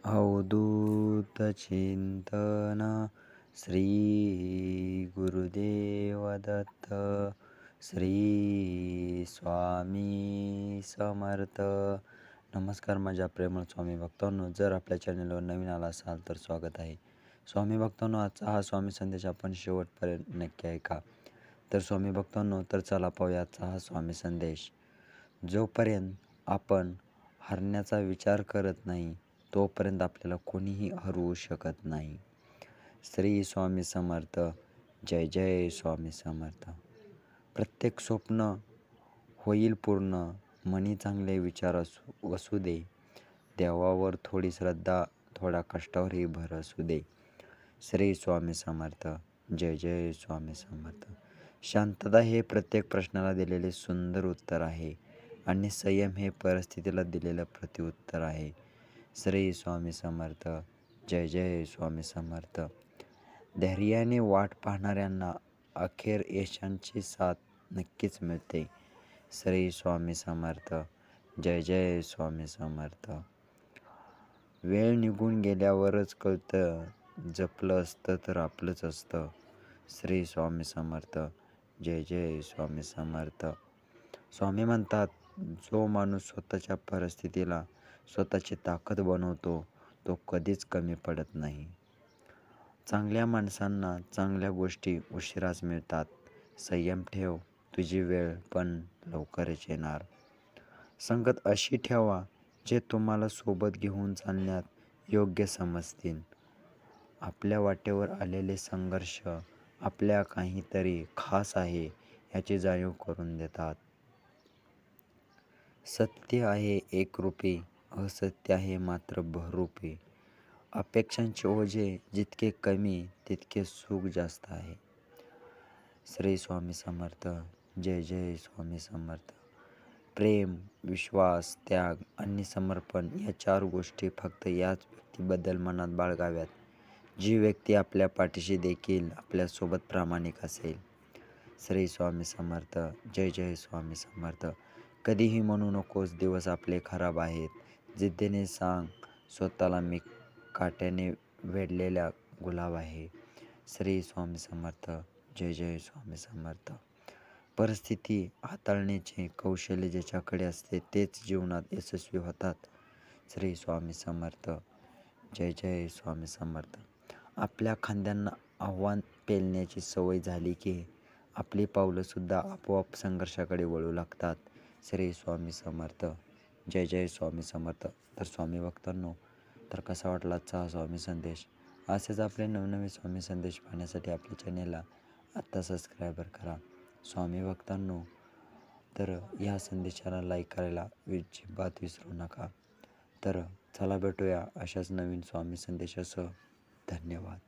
अवधूत चिंतन श्री गुरुदेव दत्त श्री स्वामी समर्थ. नमस्कार माझ्या प्रेमळ स्वामी भक्तांनो, जर आपल्या चॅनलवर नवीन आला असाल तर स्वागत आहे. स्वामी भक्तांनो, आजचा हा स्वामी संदेश आपण शेवटपर्यंत नक्की ऐका. तर स्वामी भक्तांनो, तर चला पाहूया आजचा हा स्वामी संदेश. जोपर्यंत आपण हरण्याचा विचार करत नाही तोपर्यंत आपल्याला कोणीही हरवू शकत नाही. श्री स्वामी समर्थ. जय जय स्वामी समर्थ. प्रत्येक स्वप्न होईल पूर्ण, मनी चांगले विचार असू दे, देवावर थोडी श्रद्धा, थोडा कष्टावरही भर असू दे. श्री स्वामी समर्थ. जय जय स्वामी समर्थ. शांतता हे प्रत्येक प्रश्नाला दिलेले सुंदर उत्तर आहे आणि संयम हे परिस्थितीला दिलेलं प्रत्युत्तर आहे. श्री स्वामी समर्थ. जय जय स्वामी समर्थ. धैर्याने वाट पाहणाऱ्यांना अखेर यशांची साथ नक्कीच मिळते. श्री स्वामी समर्थ. जय जय स्वामी समर्थ. वेळ निघून गेल्यावरच कळतं, जपलं असतं तर आपलंच असतं. श्री स्वामी समर्थ. जय जय स्वामी समर्थ. स्वामी म्हणतात, जो माणूस स्वतःच्या परिस्थितीला स्वतःची ताकद बनवतो तो कधीच कमी पडत नाही. चांगल्या माणसांना चांगल्या गोष्टी उशिराच मिळतात. संयम ठेव, तुझी वेळ पण लवकरच येणार. संगत अशी ठेवा जे तुम्हाला सोबत घेऊन चालण्यात योग्य समजतील. आपल्या वाटेवर आलेले संघर्ष आपल्या काहीतरी खास आहे याची जाणीव करून देतात. सत्य आहे एकरूपी, असत्य आहे मात्र बहुरूपी. अपेक्षांचे ओझे जितके कमी तितके सुख जास्त आहे. श्री स्वामी समर्थ. जय जय स्वामी समर्थ. प्रेम, विश्वास, त्याग आणि समर्पण या 4 गोष्टी फक्त याच व्यक्तीबद्दल मनात बाळगाव्यात, जी व्यक्ती आपल्या पाठीशी देखील आपल्यासोबत प्रामाणिक असेल. श्री स्वामी समर्थ. जय जय स्वामी समर्थ. कधीही म्हणू नकोस दिवस आपले खराब आहेत. जिद्दीने सांग स्वतःला मी काट्याने वेढलेला गुलाब आहे. श्री स्वामी समर्थ. जय जय स्वामी समर्थ. परिस्थिती हाताळण्याचे कौशल्य ज्याच्याकडे असते तेच जीवनात यशस्वी होतात. श्री स्वामी समर्थ. जय जय स्वामी समर्थ. आपल्या खांद्यांना आव्हान पेलण्याची सवय झाली की आपली पावलंसुद्धा आपोआप संघर्षाकडे वळू लागतात. श्री स्वामी समर्थ. जय जय स्वामी समर्थ. तर स्वामी भक्तांनो, तर कसा वाटला आजचा हा स्वामी संदेश? असेच आपले नवनवीन स्वामी संदेश पाहण्यासाठी आपल्या चॅनेलला आत्ता सबस्क्राईबर करा. स्वामी भक्तांनो, तर या संदेशाला लाईक करायला अजिबात विसरू नका. तर चला भेटूया अशाच नवीन स्वामी संदेशासह. धन्यवाद.